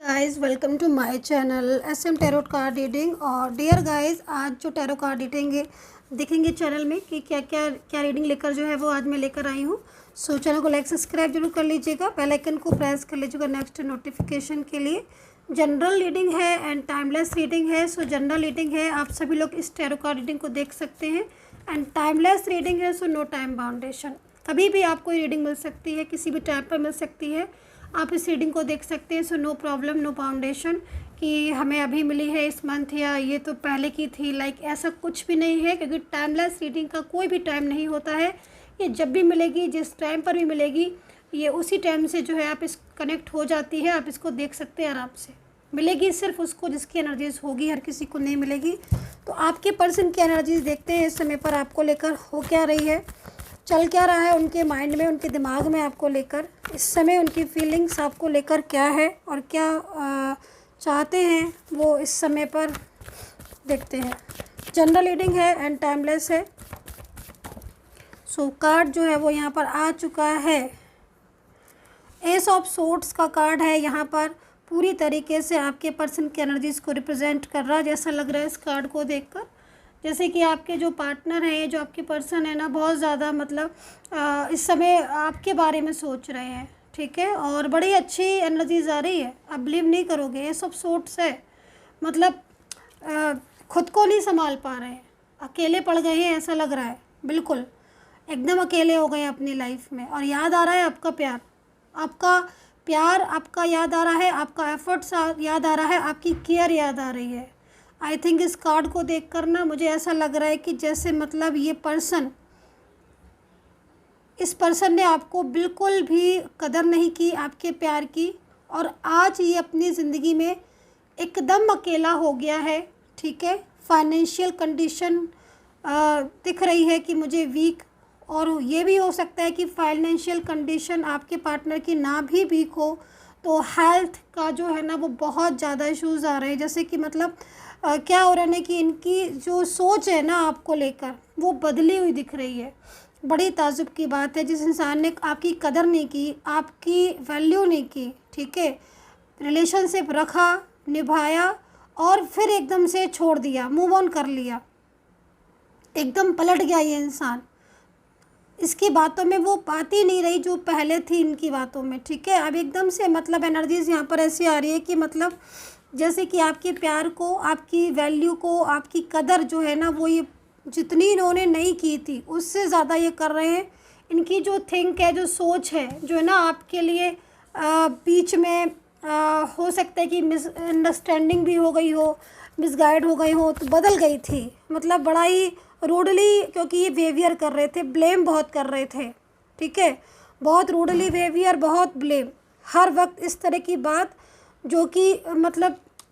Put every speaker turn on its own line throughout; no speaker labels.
Guys welcome to my channel SM tarot card reading. और dear guys, आज जो tarot card reading दिखेंगे channel में कि क्या रीडिंग लेकर जो है वो आज मैं लेकर आई हूँ। सो चैनल को लाइक सब्सक्राइब जरूर कर लीजिएगा, बेल आइकन को प्रेस कर लीजिएगा नेक्स्ट नोटिफिकेशन के लिए। जनरल रीडिंग है एंड टाइमलेस रीडिंग है। सो जनरल रीडिंग है, आप सभी लोग इस टैरो कार्ड रीडिंग को देख सकते हैं। एंड टाइमलेस रीडिंग है, सो नो टाइम बाउंडेशन, कभी भी आपको रीडिंग मिल सकती है, किसी भी टाइम पर मिल सकती है। आप इस रीडिंग को देख सकते हैं। So no problem, no foundation कि हमें अभी मिली है इस मंथ या ये तो पहले की थी, ऐसा कुछ भी नहीं है, क्योंकि टाइमलेस रीडिंग का कोई भी टाइम नहीं होता है। ये जब भी मिलेगी, जिस टाइम पर भी मिलेगी, ये उसी टाइम से जो है आप इस कनेक्ट हो जाती है। आप इसको देख सकते हैं आराम से। मिलेगी सिर्फ उसको जिसकी एनर्जीज होगी, हर किसी को नहीं मिलेगी। तो आपके पर्सन की एनर्जीज देखते हैं इस समय पर आपको लेकर हो क्या रही है, चल क्या रहा है उनके माइंड में, उनके दिमाग में आपको लेकर इस समय, उनकी फीलिंग्स आपको लेकर क्या है और क्या चाहते हैं वो इस समय पर देखते हैं। जनरल रीडिंग है एंड टाइमलेस है। सो कार्ड जो है वो यहाँ पर आ चुका है। एस ऑफ सोर्ड्स का कार्ड है यहाँ पर, पूरी तरीके से आपके पर्सन की एनर्जीज को रिप्रेजेंट कर रहा है, जैसा लग रहा है इस कार्ड को देखकर। जैसे कि आपके जो पार्टनर हैं, जो आपके पर्सन है ना, बहुत ज़्यादा इस समय आपके बारे में सोच रहे हैं, ठीक है। और बड़ी अच्छी एनर्जीज आ रही है, आप बिलीव नहीं करोगे, ये सब सोर्ट्स है। खुद को नहीं संभाल पा रहे हैं, अकेले पड़ गए हैं ऐसा लग रहा है, बिल्कुल एकदम अकेले हो गए अपनी लाइफ में। और याद आ रहा है आपका प्यार, आपका याद आ रहा है, आपका एफर्ट्स याद आ रहा है, आपकी केयर याद आ रही है। आई थिंक इस कार्ड को देखकर ना मुझे ऐसा लग रहा है कि जैसे इस पर्सन ने आपको बिल्कुल भी कदर नहीं की आपके प्यार की, और आज ये अपनी ज़िंदगी में एकदम अकेला हो गया है, ठीक है। फाइनेंशियल कंडीशन दिख रही है कि मुझे वीक, और ये भी हो सकता है कि फाइनेंशियल कंडीशन आपके पार्टनर की ना भी वीक हो, तो हेल्थ का जो है ना वो बहुत ज़्यादा इश्यूज़ आ रहे हैं। जैसे कि क्या हो रहा है ना कि इनकी जो सोच है ना आपको लेकर वो बदली हुई दिख रही है। बड़ी ताज्जुब की बात है, जिस इंसान ने आपकी कदर नहीं की, आपकी वैल्यू नहीं की, ठीक है, रिलेशनशिप रखा, निभाया और फिर एकदम से छोड़ दिया, मूव ऑन कर लिया, एकदम पलट गया ये इंसान। इसकी बातों में वो बात ही नहीं रही जो पहले थी इनकी बातों में, ठीक है। अब एकदम से एनर्जीज यहाँ पर ऐसी आ रही है कि जैसे कि आपके प्यार को, आपकी वैल्यू को, आपकी कदर जो है ना वो ये जितनी इन्होंने नहीं की थी उससे ज़्यादा ये कर रहे हैं। इनकी जो थिंक है, जो सोच है, जो है ना आपके लिए बीच में हो सकता है कि मिसअंडरस्टैंडिंग भी हो गई हो, मिसगाइड हो गई हो, तो बदल गई थी। बड़ा ही रूडली, क्योंकि ये बिहेवियर कर रहे थे, ब्लेम बहुत कर रहे थे, ठीक है, बहुत रूडली बिहेवियर, बहुत ब्लेम, हर वक्त इस तरह की बात जो कि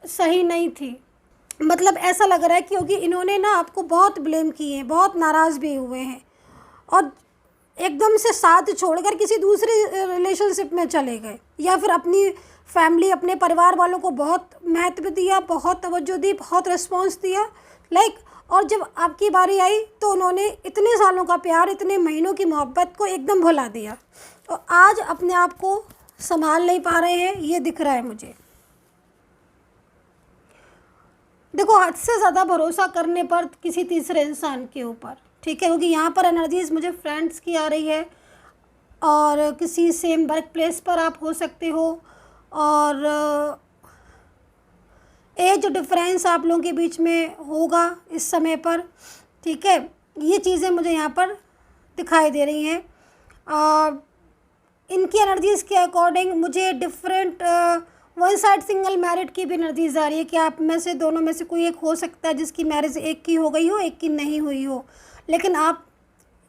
सही नहीं थी। ऐसा लग रहा है क्योंकि इन्होंने ना आपको बहुत ब्लेम किए हैं, बहुत नाराज़ भी हुए हैं, और एकदम से साथ छोड़कर किसी दूसरे रिलेशनशिप में चले गए, या फिर अपनी फैमिली, अपने परिवार वालों को बहुत महत्व दिया, बहुत तवज्जो दी, बहुत रिस्पॉन्स दिया, और जब आपकी बारी आई तो उन्होंने इतने सालों का प्यार, इतने महीनों की मोहब्बत को एकदम भुला दिया, और आज अपने आप को संभाल नहीं पा रहे हैं, ये दिख रहा है मुझे। देखो, हद से ज़्यादा भरोसा करने पर किसी तीसरे इंसान के ऊपर, ठीक है, क्योंकि यहाँ पर एनर्जीज मुझे फ्रेंड्स की आ रही है, और किसी सेम वर्क प्लेस पर आप हो सकते हो, और एज डिफरेंस आप लोगों के बीच में होगा इस समय पर, ठीक है। ये चीज़ें मुझे यहाँ पर दिखाई दे रही हैं। इनकी एनर्जीज़ के अकॉर्डिंग मुझे different one side single married की भी एनर्जीज आ रही है कि आप में से, दोनों में से कोई एक हो सकता है जिसकी मैरिज एक की हो गई हो, एक की नहीं हुई हो, लेकिन आप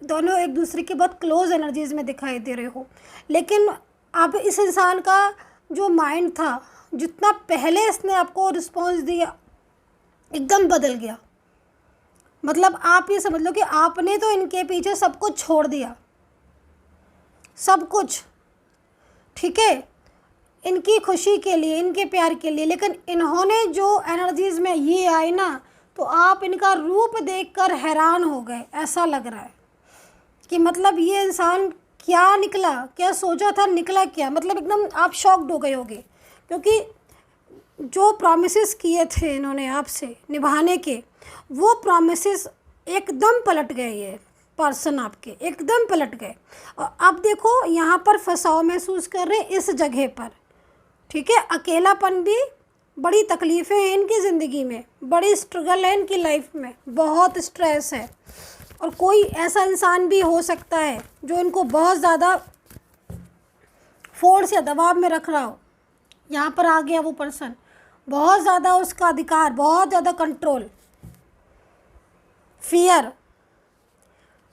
दोनों एक दूसरे के बहुत क्लोज एनर्जीज़ में दिखाई दे रहे हो। लेकिन अब इस इंसान का जो माइंड था, जितना पहले इसने आपको रिस्पॉन्स दिया, एकदम बदल गया। आप ये समझ लो कि आपने तो इनके पीछे सब कुछ छोड़ दिया, सब कुछ, ठीक है, इनकी खुशी के लिए, इनके प्यार के लिए। लेकिन इन्होंने जो एनर्जीज़ में ये आई ना, तो आप इनका रूप देखकर हैरान हो गए। ऐसा लग रहा है कि ये इंसान क्या निकला, क्या सोचा था, निकला क्या, एकदम आप शॉक्ड हो गए होगे, क्योंकि जो प्रॉमिसेस किए थे इन्होंने आपसे निभाने के, वो प्रॉमिसेस एकदम पलट गए। ये पर्सन आपके एकदम पलट गए और अब देखो यहाँ पर फंसाव महसूस कर रहे हैं इस जगह पर। ठीक है, अकेलापन भी, बड़ी तकलीफ़ें हैं इनकी ज़िंदगी में, बड़ी स्ट्रगल है इनकी लाइफ में, बहुत स्ट्रेस है। और कोई ऐसा इंसान भी हो सकता है जो इनको बहुत ज़्यादा फोर्स या दबाव में रख रहा हो। यहाँ पर आ गया वो पर्सन, बहुत ज़्यादा उसका अधिकार, बहुत ज़्यादा कंट्रोल, फियर।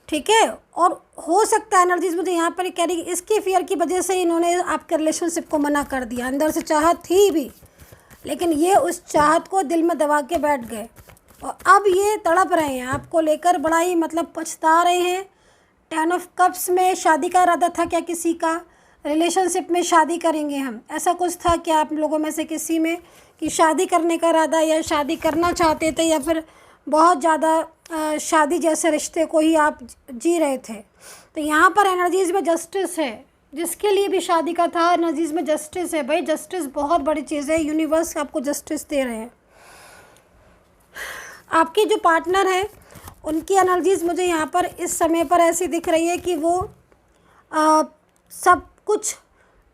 ठीक है, और हो सकता है एनर्जीज मुझे यहाँ पर कह रही है इसके फियर की वजह से इन्होंने आपके रिलेशनशिप को मना कर दिया। अंदर से चाहत थी भी, लेकिन ये उस चाहत को दिल में दबा के बैठ गए और अब ये तड़प रहे हैं आपको लेकर, बड़ा ही मतलब पछता रहे हैं। 10 ऑफ कप्स में शादी का इरादा था क्या किसी का, रिलेशनशिप में शादी करेंगे हम, ऐसा कुछ था क्या आप लोगों में से किसी में कि शादी करने का इरादा या शादी करना चाहते थे, या फिर बहुत ज़्यादा शादी जैसे रिश्ते को ही आप जी रहे थे। तो यहाँ पर एनर्जीज़ में जस्टिस है, जिसके लिए भी शादी का था एनर्जीज़ में जस्टिस है। भाई जस्टिस बहुत बड़ी चीज़ है, यूनिवर्स आपको जस्टिस दे रहे हैं। आपकी जो पार्टनर है उनकी एनर्जीज़ मुझे यहाँ पर इस समय पर ऐसी दिख रही है कि वो सब कुछ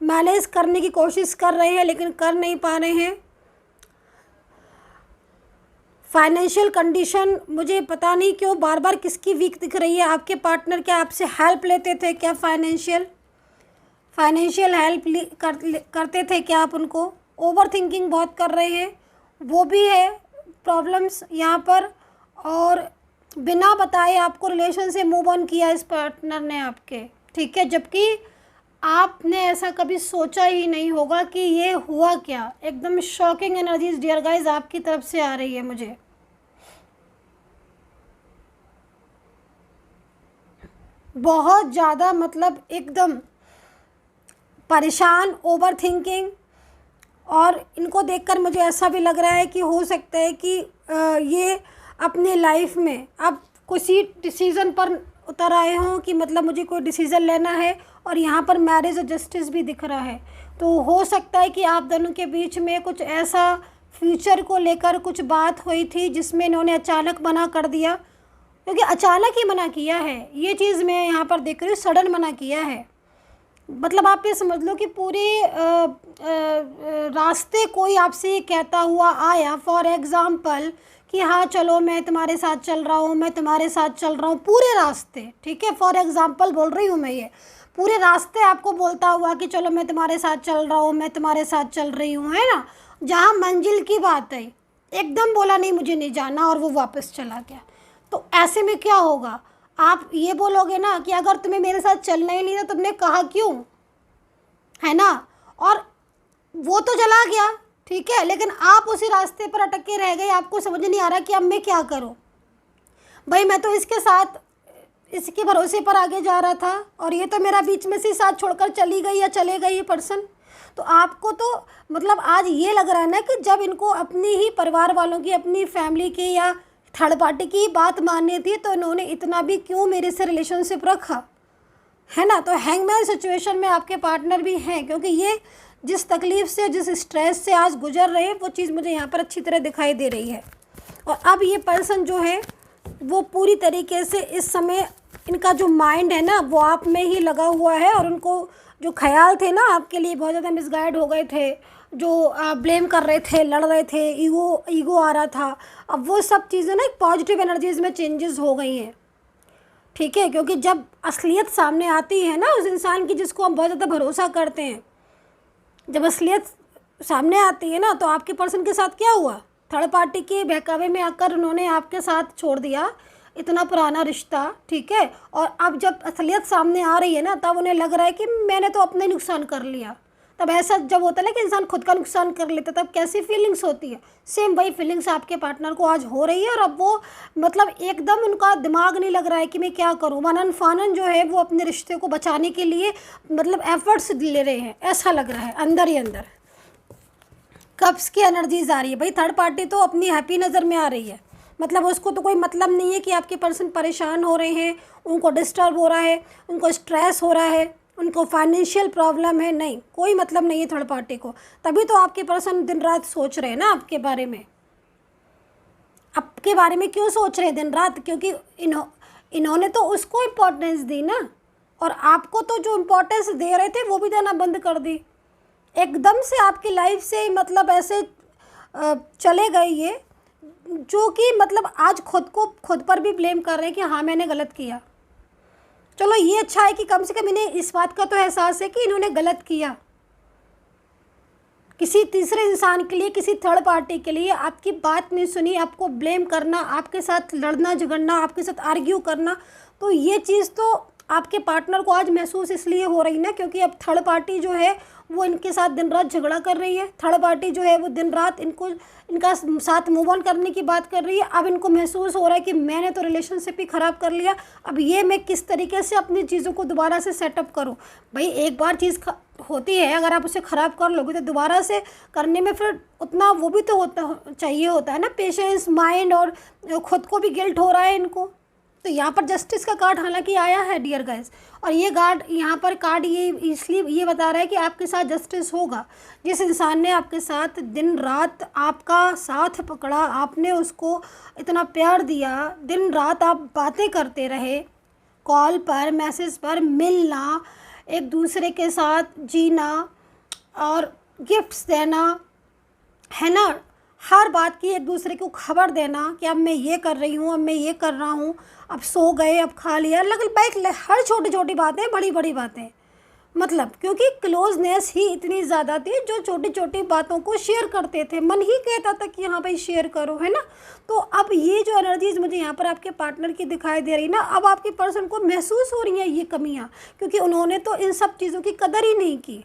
मैनेज करने की कोशिश कर रहे हैं लेकिन कर नहीं पा रहे हैं। फाइनेंशियल कंडीशन मुझे पता नहीं क्यों बार बार किसकी वीक दिख रही है। आपके पार्टनर क्या आपसे हेल्प लेते थे क्या, फाइनेंशियल हेल्प करते थे क्या आप उनको? ओवर थिंकिंग बहुत कर रहे हैं, वो भी है प्रॉब्लम्स यहाँ पर। और बिना बताए आपको रिलेशन से मूव ऑन किया इस पार्टनर ने आपके। ठीक है, जबकि आपने ऐसा कभी सोचा ही नहीं होगा कि ये हुआ क्या। एकदम शॉकिंग एनर्जीज डियर गाइज आपकी तरफ से आ रही है मुझे। बहुत ज़्यादा मतलब एकदम परेशान, ओवर थिंकिंग। और इनको देखकर मुझे ऐसा भी लग रहा है कि हो सकता है कि ये अपने लाइफ में अब किसी डिसीज़न पर उतर आए हों कि मतलब मुझे कोई डिसीज़न लेना है, और यहाँ पर मैरिज और जस्टिस भी दिख रहा है। तो हो सकता है कि आप दोनों के बीच में कुछ ऐसा फ्यूचर को लेकर कुछ बात हुई थी जिसमें इन्होंने अचानक मना कर दिया, क्योंकि अचानक ही मना किया है। ये चीज़ मैं यहाँ पर देख रही हूँ, सडन मना किया है। मतलब आप ये समझ लो कि पूरे रास्ते कोई आपसे ये कहता हुआ आया, फॉर एग्ज़ाम्पल कि हाँ चलो मैं तुम्हारे साथ चल रहा हूँ, मैं तुम्हारे साथ चल रहा हूँ पूरे रास्ते। ठीक है, फॉर एग्ज़ाम्पल बोल रही हूँ मैं, ये पूरे रास्ते आपको बोलता हुआ कि चलो मैं तुम्हारे साथ चल रहा हूँ, मैं तुम्हारे साथ चल रही हूँ, है ना। जहाँ मंजिल की बात है एकदम बोला नहीं मुझे नहीं जाना और वो वापस चला गया। तो ऐसे में क्या होगा, आप ये बोलोगे ना कि अगर तुम्हें मेरे साथ चलना ही नहीं था तुमने कहा क्यों, है ना। और वो तो चला गया, ठीक है, लेकिन आप उसी रास्ते पर अटक के रह गए। आपको समझ नहीं आ रहा कि अब मैं क्या करूं। भाई मैं तो इसके साथ इसके भरोसे पर आगे जा रहा था और ये तो मेरा बीच में से साथ छोड़कर चली गई या चले गई ये पर्सन। तो आपको तो मतलब आज ये लग रहा है ना कि जब इनको अपनी ही परिवार वालों की, अपनी फैमिली की या थर्ड पार्टी की बात माननी थी तो इन्होंने इतना भी क्यों मेरे से रिलेशनशिप रखा, है ना। तो हैंगमैन सिचुएशन में आपके पार्टनर भी हैं, क्योंकि ये जिस तकलीफ़ से, जिस स्ट्रेस से आज गुजर रहे हैं वो चीज़ मुझे यहाँ पर अच्छी तरह दिखाई दे रही है। और अब ये पर्सन जो है वो पूरी तरीके से इस समय इनका जो माइंड है ना वो आप में ही लगा हुआ है, और उनको जो ख्याल थे ना आपके लिए बहुत ज़्यादा मिसगाइड हो गए थे, जो ब्लेम कर रहे थे, लड़ रहे थे, ईगो आ रहा था, अब वो सब चीज़ें ना एक पॉजिटिव एनर्जीज़ में चेंजेस हो गई हैं। ठीक है, क्योंकि जब असलियत सामने आती है ना उस इंसान की जिसको हम बहुत ज़्यादा भरोसा करते हैं, जब असलियत सामने आती है ना तो आपके पर्सन के साथ क्या हुआ, थर्ड पार्टी के बहकावे में आकर उन्होंने आपके साथ छोड़ दिया इतना पुराना रिश्ता। ठीक है, और अब जब असलियत सामने आ रही है ना तब उन्हें लग रहा है कि मैंने तो अपना ही नुकसान कर लिया। तब ऐसा जब होता है ना कि इंसान खुद का नुकसान कर लेता तब कैसी फीलिंग्स होती है, सेम वही फीलिंग्स आपके पार्टनर को आज हो रही है। और अब वो मतलब एकदम उनका दिमाग नहीं लग रहा है कि मैं क्या करूं, मनन फानन जो है वो अपने रिश्ते को बचाने के लिए मतलब एफर्ट्स ले रहे हैं, ऐसा लग रहा है अंदर ही अंदर। कप्स की एनर्जीज आ रही है, भाई थर्ड पार्टी तो अपनी हैप्पी नज़र में आ रही है, मतलब उसको तो कोई मतलब नहीं है कि आपके पर्सन परेशान हो रहे हैं, उनको डिस्टर्ब हो रहा है, उनको स्ट्रेस हो रहा है, उनको फाइनेंशियल प्रॉब्लम है, नहीं, कोई मतलब नहीं है थर्ड पार्टी को। तभी तो आपके पर्सन दिन रात सोच रहे हैं ना आपके बारे में। आपके बारे में क्यों सोच रहे हैं दिन रात? क्योंकि इन्होंने तो उसको इम्पोर्टेंस दी ना, और आपको तो जो इम्पोर्टेंस दे रहे थे वो भी देना बंद कर दी। एकदम से आपकी लाइफ से मतलब ऐसे चले गए ये, जो कि मतलब आज खुद पर भी ब्लेम कर रहे हैं कि हाँ मैंने गलत किया। चलो ये अच्छा है कि कम से कम इन्हें इस बात का तो एहसास है कि इन्होंने गलत किया। किसी तीसरे इंसान के लिए, किसी थर्ड पार्टी के लिए आपकी बात नहीं सुनी, आपको ब्लेम करना, आपके साथ लड़ना झगड़ना, आपके साथ आर्ग्यू करना, तो ये चीज़ तो आपके पार्टनर को आज महसूस इसलिए हो रही ना क्योंकि अब थर्ड पार्टी जो है वो इनके साथ दिन रात झगड़ा कर रही है। थर्ड पार्टी जो है वो दिन रात इनका साथ मूव ऑन करने की बात कर रही है। अब इनको महसूस हो रहा है कि मैंने तो रिलेशनशिप ही ख़राब कर लिया, अब ये मैं किस तरीके से अपनी चीज़ों को दोबारा से सेटअप करूँ। भाई एक बार चीज़ होती है, अगर आप उसे ख़राब कर लोगे तो दोबारा से करने में फिर उतना वो भी तो चाहिए होता है ना, पेशेंस, माइंड, और ख़ुद को भी गिल्ट हो रहा है इनको। तो यहाँ पर जस्टिस का कार्ड हालांकि आया है डियर गाइस, और ये कार्ड ये इसलिए ये बता रहा है कि आपके साथ जस्टिस होगा। जिस इंसान ने आपके साथ दिन रात आपका साथ पकड़ा, आपने उसको इतना प्यार दिया, दिन रात आप बातें करते रहे, कॉल पर, मैसेज पर, मिलना, एक दूसरे के साथ जीना और गिफ्ट्स देना, है ना, हर बात की एक दूसरे को खबर देना कि अब मैं ये कर रही हूँ, अब मैं ये कर रहा हूँ, अब सो गए, अब खा लिया, हर छोटी छोटी बातें, बड़ी बड़ी बातें, मतलब क्योंकि क्लोजनेस ही इतनी ज़्यादा थी, जो छोटी छोटी बातों को शेयर करते थे, मन ही कहता था कि हाँ भाई शेयर करो, है ना। तो अब ये जो एनर्जीज मुझे यहाँ पर आपके पार्टनर की दिखाई दे रही ना, अब आपके पर्सन को महसूस हो रही हैं ये कमियाँ, क्योंकि उन्होंने तो इन सब चीज़ों की कदर ही नहीं की।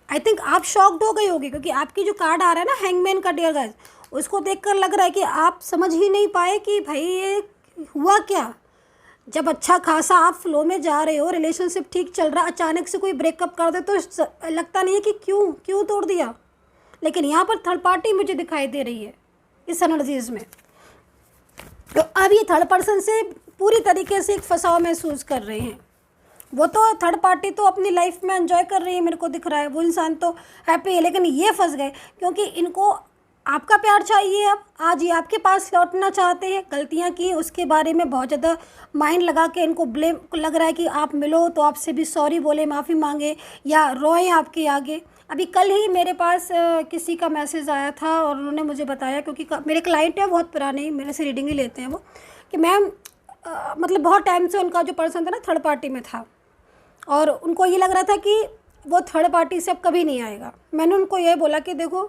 आई थिंक आप शॉक्ड हो गई होगी क्योंकि आपकी जो कार्ड आ रहा है ना हैंगमैन का डियर गाइस, उसको देखकर लग रहा है कि आप समझ ही नहीं पाए कि भाई ये हुआ क्या। जब अच्छा खासा आप फ्लो में जा रहे हो, रिलेशनशिप ठीक चल रहा, अचानक से कोई ब्रेकअप कर दे तो लगता नहीं है कि क्यों तोड़ दिया। लेकिन यहाँ पर थर्ड पार्टी मुझे दिखाई दे रही है इस एनर्जीज में। तो अब ये थर्ड पर्सन से पूरी तरीके से एक फंसाव महसूस कर रहे हैं। वो तो थर्ड पार्टी तो अपनी लाइफ में एंजॉय कर रही है, मेरे को दिख रहा है, वो इंसान तो हैप्पी है, लेकिन ये फंस गए क्योंकि इनको आपका प्यार चाहिए। अब आज ये आपके पास लौटना चाहते हैं, गलतियां की उसके बारे में बहुत ज़्यादा माइंड लगा के इनको ब्लेम लग रहा है कि आप मिलो तो आपसे भी सॉरी बोले, माफ़ी मांगे या रोएं आपके आगे। अभी कल ही मेरे पास किसी का मैसेज आया था और उन्होंने मुझे बताया, क्योंकि मेरे क्लाइंट है बहुत पुराने, मेरे से रीडिंग ही लेते हैं वो, कि मैम मतलब बहुत टाइम से उनका जो पर्सन था ना थर्ड पार्टी में था और उनको ये लग रहा था कि वो थर्ड पार्टी से अब कभी नहीं आएगा। मैंने उनको ये बोला कि देखो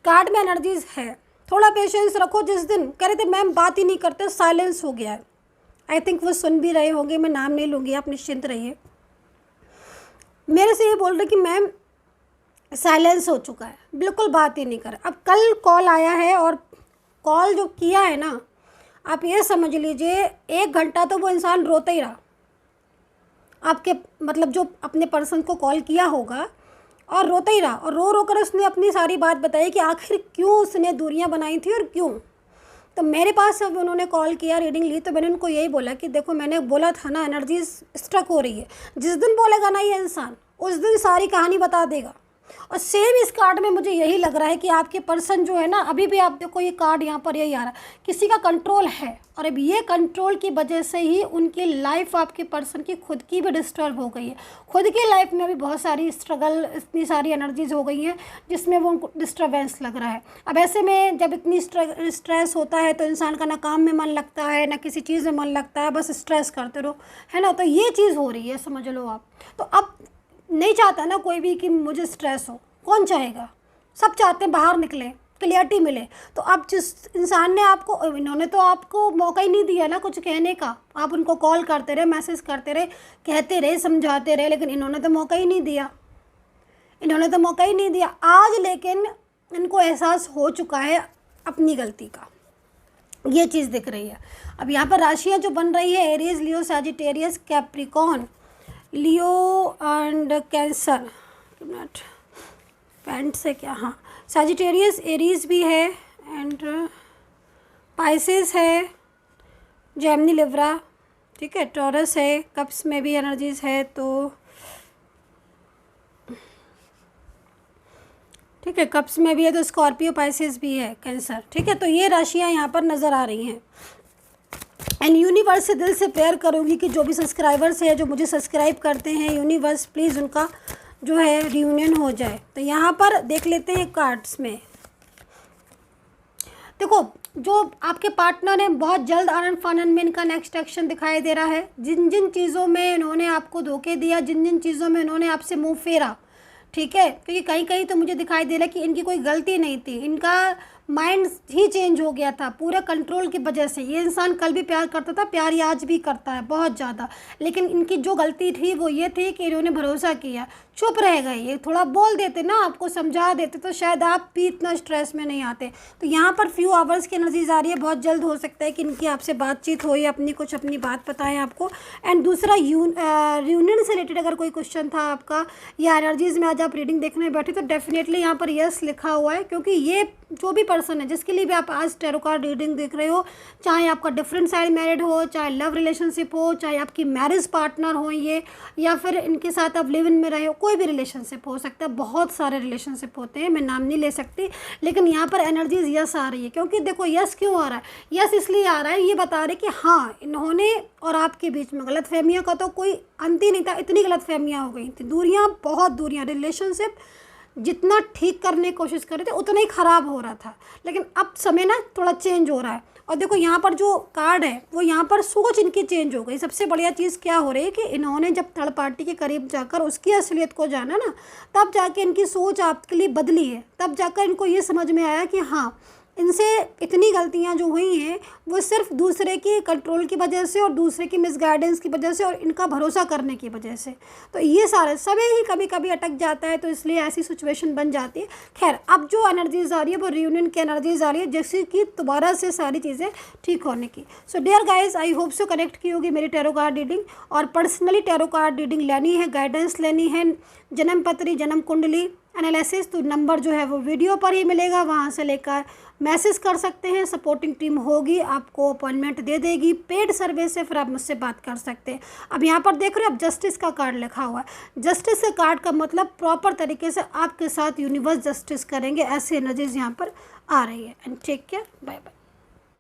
कार्ड में एनर्जीज है, थोड़ा पेशेंस रखो। जिस दिन कह रहे थे मैम बात ही नहीं करते, साइलेंस हो गया है। आई थिंक वो सुन भी रहे होंगे, मैं नाम नहीं लूँगी, आप निश्चिंत रहिए। मेरे से ये बोल रहे कि मैम साइलेंस हो चुका है, बिल्कुल बात ही नहीं कर। अब कल कॉल आया है और कॉल जो किया है ना, आप ये समझ लीजिए 1 घंटा तो वो इंसान रोता ही रहा। आपके मतलब जो अपने पर्सन को कॉल किया होगा और रोता ही रहा, और रो कर उसने अपनी सारी बात बताई कि आखिर क्यों उसने दूरियां बनाई थी और क्यों। तो मेरे पास जब उन्होंने कॉल किया, रीडिंग ली, तो मैंने उनको यही बोला कि देखो मैंने बोला था ना एनर्जी स्ट्रक हो रही है। जिस दिन बोलेगा ना ये इंसान उस दिन सारी कहानी बता देगा। और सेम इस कार्ड में मुझे यही लग रहा है कि आपके पर्सन जो है ना, अभी भी आप देखो ये कार्ड यहाँ पर यही आ रहा है, किसी का कंट्रोल है, और अब ये कंट्रोल की वजह से ही उनकी लाइफ, आपके पर्सन की खुद की भी डिस्टर्ब हो गई है। खुद की लाइफ में भी बहुत सारी स्ट्रगल, इतनी सारी एनर्जीज हो गई हैं जिसमें वो उनको डिस्टर्बेंस लग रहा है। अब ऐसे में जब इतनी स्ट्रेस होता है तो इंसान का ना काम में मन लगता है, ना किसी चीज़ में मन लगता है, बस स्ट्रेस करते रहो, है ना। तो ये चीज़ हो रही है, समझ लो आप। तो अब नहीं चाहता ना कोई भी कि मुझे स्ट्रेस हो, कौन चाहेगा? सब चाहते हैं बाहर निकले, क्लियरिटी मिले। तो अब जिस इंसान ने आपको, इन्होंने तो आपको मौका ही नहीं दिया ना कुछ कहने का। आप उनको कॉल करते रहे, मैसेज करते रहे, कहते रहे, समझाते रहे, लेकिन इन्होंने तो मौका ही नहीं दिया, इन्होंने तो मौका ही नहीं दिया। आज लेकिन इनको एहसास हो चुका है अपनी गलती का, ये चीज़ दिख रही है। अब यहाँ पर राशियाँ जो बन रही है, Aries, Leo, Sagittarius, Capricorn, Leo and cancer, minute pant से क्या, हाँ सैजिटेरियस, एरीज भी है एंड पाइसेस है, जेमिनी, लिब्रा, ठीक है, टॉरस है, कप्स में भी एनर्जीज है। तो ठीक है, कप्स में भी है तो स्कॉर्पियो, पाइसेस भी है, कैंसर। ठीक है, तो ये राशियाँ यहाँ पर नज़र आ रही हैं। एंड यूनिवर्स से दिल से प्रेयर करूँगी कि जो भी सब्सक्राइबर्स है, जो मुझे सब्सक्राइब करते हैं, यूनिवर्स प्लीज़ उनका जो है रियूनियन हो जाए। तो यहाँ पर देख लेते हैं कार्ड्स में। देखो, जो आपके पार्टनर हैं बहुत जल्द आनंद फानंद में इनका नेक्स्ट एक्शन दिखाई दे रहा है। जिन जिन चीज़ों में इन्होंने आपको धोखे दिया, जिन जिन चीज़ों में इन्होंने आपसे मुंह फेरा, ठीक है, क्योंकि कहीं कहीं तो मुझे दिखाई दे रहा है कि इनकी कोई गलती नहीं थी, इनका माइंड ही चेंज हो गया था पूरे कंट्रोल की वजह से। ये इंसान कल भी प्यार करता था, प्यार ये आज भी करता है बहुत ज़्यादा, लेकिन इनकी जो गलती थी वो ये थी कि इन्होंने भरोसा किया, चुप रह गए। ये थोड़ा बोल देते ना, आपको समझा देते तो शायद आप भी इतना स्ट्रेस में नहीं आते। तो यहाँ पर फ्यू आवर्स की एनर्जीज आ रही है, बहुत जल्द हो सकता है कि इनकी आपसे बातचीत हो या अपनी बात बताएं आपको। एंड दूसरा यूनियन से रिलेटेड अगर कोई क्वेश्चन था आपका या एनर्जीज़ में आज आप रीडिंग देखने बैठे तो डेफिनेटली यहाँ पर यस लिखा हुआ है, क्योंकि ये जो भी पर्सन है जिसके लिए भी आप आज टैरो कार्ड रीडिंग देख रहे हो, चाहे आपका डिफरेंट साइड मैरिड हो, चाहे लव रिलेशनशिप हो, चाहे आपकी मैरिज पार्टनर हो ये, या फिर इनके साथ आप लिव इन में रहे हो, कोई भी रिलेशनशिप हो सकता है। बहुत सारे रिलेशनशिप होते हैं, मैं नाम नहीं ले सकती, लेकिन यहाँ पर एनर्जीज यस आ रही है। क्योंकि देखो यस क्यों आ रहा है, यस इसलिए आ रहा है, ये बता रहे कि हाँ इन्होंने और आपके बीच में गलतफहमियों का तो कोई अंत ही नहीं था, इतनी गलतफहमियाँ हो गई थी, दूरियाँ, बहुत दूरियाँ, रिलेशनशिप जितना ठीक करने की कोशिश कर रहे थे उतना ही ख़राब हो रहा था, लेकिन अब समय ना थोड़ा चेंज हो रहा है। और देखो यहाँ पर जो कार्ड है वो यहाँ पर सोच इनकी चेंज हो गई। सबसे बढ़िया चीज़ क्या हो रही है कि इन्होंने जब थर्ड पार्टी के करीब जाकर उसकी असलियत को जाना ना, तब जाके इनकी सोच आपके लिए बदली है, तब जाकर इनको ये समझ में आया कि हाँ इनसे इतनी गलतियां जो हुई हैं वो सिर्फ दूसरे की कंट्रोल की वजह से और दूसरे की मिसगाइडेंस की वजह से और इनका भरोसा करने की वजह से। तो ये सारे समय ही कभी कभी अटक जाता है, तो इसलिए ऐसी सिचुएशन बन जाती है। खैर, अब जो एनर्जीज आ रही है वो रियूनियन की एनर्जीज आ रही है, जैसे कि दोबारा से सारी चीज़ें ठीक होने की। So dear guys, I hope so connect की होगी मेरी टैरो कार्ड रीडिंग, और पर्सनली टैरो कार्ड रीडिंग लेनी है, गाइडेंस लेनी है, जन्म पत्री, जन्म कुंडली एनालिसिस, तो नंबर जो है वो वीडियो पर ही मिलेगा, वहाँ से लेकर मैसेज कर सकते हैं। सपोर्टिंग टीम होगी, आपको अपॉइंटमेंट दे देगी पेड सर्विस से, फिर आप मुझसे बात कर सकते हैं। अब यहाँ पर देख रहे हो, अब जस्टिस का कार्ड लिखा हुआ है। जस्टिस के कार्ड का मतलब प्रॉपर तरीके से आपके साथ यूनिवर्स जस्टिस करेंगे, ऐसी एनर्जीज यहाँ पर आ रही है। And take care, bye bye.